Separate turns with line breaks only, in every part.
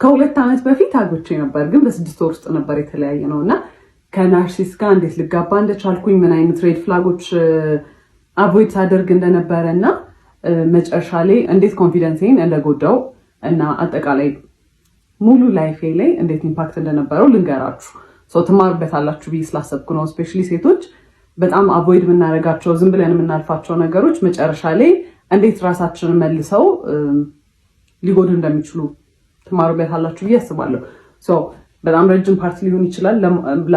ከሁለት ዓመት በፊት አግብቼ ነበር፣ ግን በ6 ወር ውስጥ ነበር የተለያየ ነውና ከናርሲስ ጋር እንዴት ልጋባ እንደቻልኩኝ ምን አይነት ሬድ ፍላጎች አቮይድ ሳደርግ እንደነበረና መጨረሻ ላይ እንዴት ኮንፊደንሴን እንደጎዳው እና አጠቃላይ ሙሉ ላይፌ ላይ እንዴት ኢምፓክት እንደነበረው ልንገራችሁ። ትማሩበታላችሁ ብዬ ስላሰብኩ ነው። ስፔሻሊ ሴቶች በጣም አቮይድ የምናደርጋቸው ዝም ብለን የምናልፋቸው ነገሮች መጨረሻ ላይ እንዴት ራሳችንን መልሰው ሊጎዱ እንደሚችሉ ትማሩበታላችሁ ብዬ አስባለሁ። በጣም ረጅም ፓርት ሊሆን ይችላል።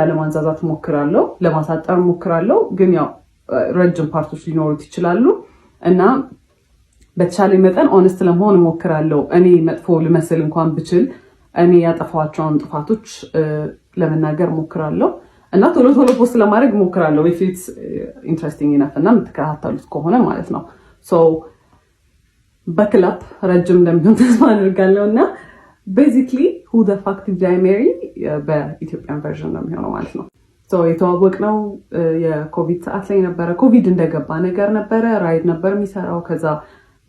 ለማንዛዛት ሞክራለሁ፣ ለማሳጠር ሞክራለሁ፣ ግን ያው ረጅም ፓርቶች ሊኖሩት ይችላሉ እና በተቻለ መጠን ኦነስት ለመሆን ሞክራለሁ። እኔ መጥፎ ልመስል እንኳን ብችል እኔ ያጠፋቸውን ጥፋቶች ለመናገር ሞክራለሁ እና ቶሎ ቶሎ ፖስት ለማድረግ ሞክራለሁ if it's interesting enough እና የምትከታተሉት ከሆነ ማለት ነው። በክላፕ ረጅም እንደሚሆን ተስፋ አድርጋለሁ እና basically who the fuck did I marry በኢትዮጵያን ቨርዥን ነው የሚሆነው ማለት ነው። የተዋወቅነው የኮቪድ ሰዓት ላይ ነበረ። ኮቪድ እንደገባ ነገር ነበረ። ራይድ ነበር የሚሰራው። ከዛ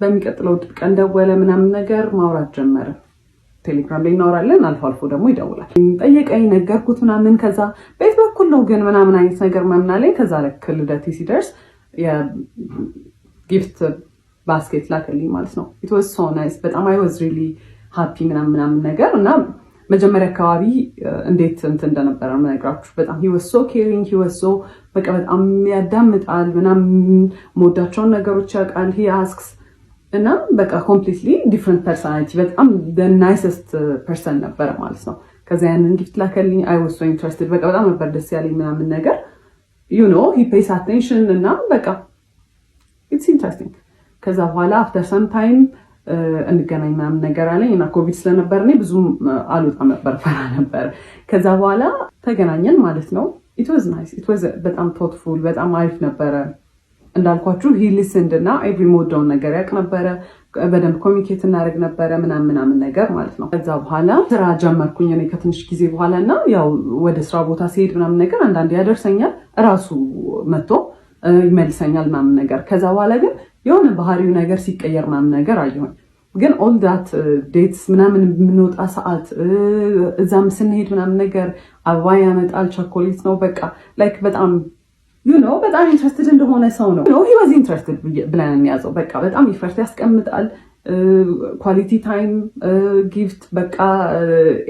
በሚቀጥለው ቀን ደወለ ምናምን ነገር ማውራት ጀመረ። ቴሌግራም ላይ እናወራለን፣ አልፎ አልፎ ደግሞ ይደውላል። ጠየቀኝ፣ ነገርኩት ምናምን። ከዛ ቤት በኩል ነው ግን ምናምን አይነት ነገር ምናምን አለኝ። ከዛ ልክ ልደቴ ሲደርስ የጊፍት ባስኬት ላከልኝ ማለት ነው። it was so nice በጣም I was really happy ምናምን ነገር እና መጀመሪያ አካባቢ እንዴት እንደነበረ ምነግራችሁ በጣም he was so caring, he was so በቃ በጣም ያዳምጣል ምናምን ሞዳቸውን ነገሮች ያውቃል። he asks እና በቃ completely different personality በጣም the nicest person ነበር ማለት ነው። ከዛ ያንን ጊፍት ላከልኝ I was so interested በቃ በጣም ነበር ደስ ያለኝ ምናምን ነገር you know he pays attention እና በቃ it's interesting። ከዛ በኋላ after some time እንገናኝ ምናምን ነገር አለኝ እና ኮቪድ ስለነበር እኔ ብዙም አልወጣም ነበር፣ ፈራ ነበር። ከዛ በኋላ ተገናኘን ማለት ነው። it was nice, it was በጣም thoughtful በጣም አሪፍ ነበረ። እንዳልኳችሁ he listened እና every ሞዳውን ነገር ያውቅ ነበረ። በደንብ ኮሚኒኬት እናደርግ ነበረ ምናምን ነገር ማለት ነው። ከዛ በኋላ ስራ ጀመርኩኝ እኔ ከትንሽ ጊዜ በኋላ እና ያው ወደ ስራ ቦታ ሲሄድ ምናምን ነገር አንዳንዴ ያደርሰኛል፣ እራሱ መጥቶ ይመልሰኛል ምናምን ነገር። ከዛ በኋላ ግን የሆነ ባህሪው ነገር ሲቀየር ምናምን ነገር አየሁኝ። ግን all that dates ምናምን የምንወጣ ሰዓት እዛም ስንሄድ ምናምን ነገር አበባ ያመጣል፣ ቸኮሌት ነው በቃ like በጣም you know በጣም ኢንትረስትድ እንደሆነ ሰው ነው። he was interested ብለን እንያዘው። በቃ በጣም ኢፈርት ያስቀምጣል። ኳሊቲ ታይም ጊፍት በቃ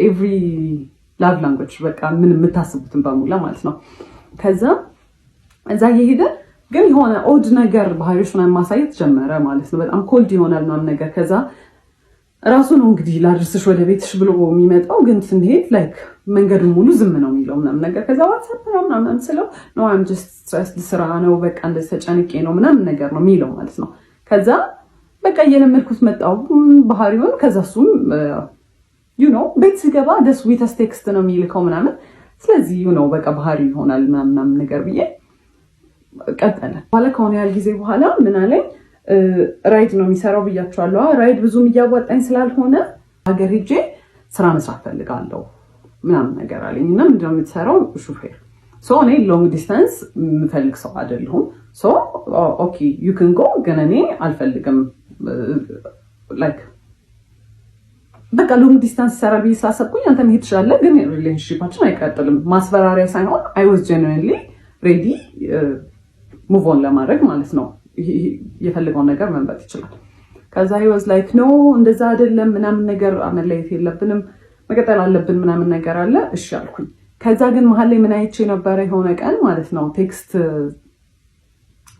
every love language በቃ ምን የምታስቡትን በሙላ ማለት ነው። ከዛ እዛ የሄደ ግን የሆነ ኦድ ነገር ባህሪዎች ምናምን ማሳየት ጀመረ ማለት ነው። በጣም ኮልድ ይሆናል ምናምን ነገር። ከዛ ራሱ ነው እንግዲህ ላድርስሽ ወደ ቤትሽ ብሎ የሚመጣው፣ ግን ስንሄድ ላይክ መንገዱን ሙሉ ዝም ነው የሚለው ምናምን ነገር። ከዛ ዋትስአፕ ምናምን ስለው ነው I'm just stressed ስራ ነው በቃ እንደዚህ ተጨንቄ ነው ምናምን ነገር ነው የሚለው ማለት ነው። ከዛ በቃ እየለመድኩት መጣው ባህሪውን። ከዛ እሱም you know ቤት ሲገባ the sweetest text ነው የሚልከው ምናምን። ስለዚህ you know በቃ ባህሪው ይሆናል ምናምን ነገር ብዬ ቀጠለ። በኋላ ከሆነ ያህል ጊዜ በኋላ ምን አለኝ ራይድ ነው የሚሰራው ብያቸዋለሁ። ራይድ ብዙም እያዋጣኝ ስላልሆነ ሀገር ሄጄ ስራ መስራት ፈልጋለሁ ምናምን ነገር አለኝ እና ምንድነው የምትሰራው? ሹፌር። እኔ ሎንግ ዲስታንስ የምፈልግ ሰው አይደለሁም። ኦኬ ዩ ካን ጎ፣ ግን እኔ አልፈልግም ላይክ በቃ ሎንግ ዲስታንስ ይሰራል ብዬ ስላሰብኩኝ አንተ መሄድ ትችላለህ፣ ግን ሪሌሽንሺፓችን አይቀጥልም። ማስፈራሪያ ሳይሆን I was genuinely ready move on ለማድረግ ማለት ነው። የፈለገውን ነገር መምረጥ ይችላል። ከዛ he was like no እንደዛ አይደለም ምናምን ነገር አመለየት የለብንም መቀጠል አለብን ምናምን ነገር አለ። እሺ አልኩኝ። ከዛ ግን መሀል ላይ ምን አይቼ ነበረ የሆነ ቀን ማለት ነው ቴክስት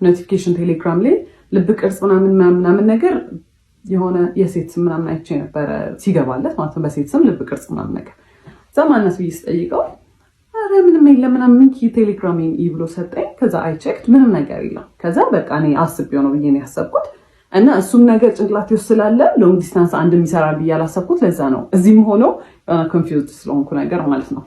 ኖቲፊኬሽን ቴሌግራም ላይ ልብ ቅርጽ ምናምን ነገር የሆነ የሴት ስም ምናምን አይቼ ነበረ ሲገባለት ማለት ነው። በሴት ስም ልብ ቅርጽ ምናምን ነገር ዘማነስ ብዬ ስጠይቀው አረ ምንም የለም ምናምን ቴሌግራሜን ብሎ ሰጠኝ። ከዛ አይ ቼክድ ምንም ነገር የለም። ከዛ በቃ እኔ አስቤው ነው ብዬ ነው ያሰብኩት እና እሱም ነገር ጭንቅላቴ ውስጥ ስላለ ሎንግ ዲስታንስ አንድ የሚሰራ ብዬ አላሰብኩት። ለዛ ነው እዚህም ሆኖ ኮንፊውዝድ ስለሆንኩ ነገር ማለት ነው።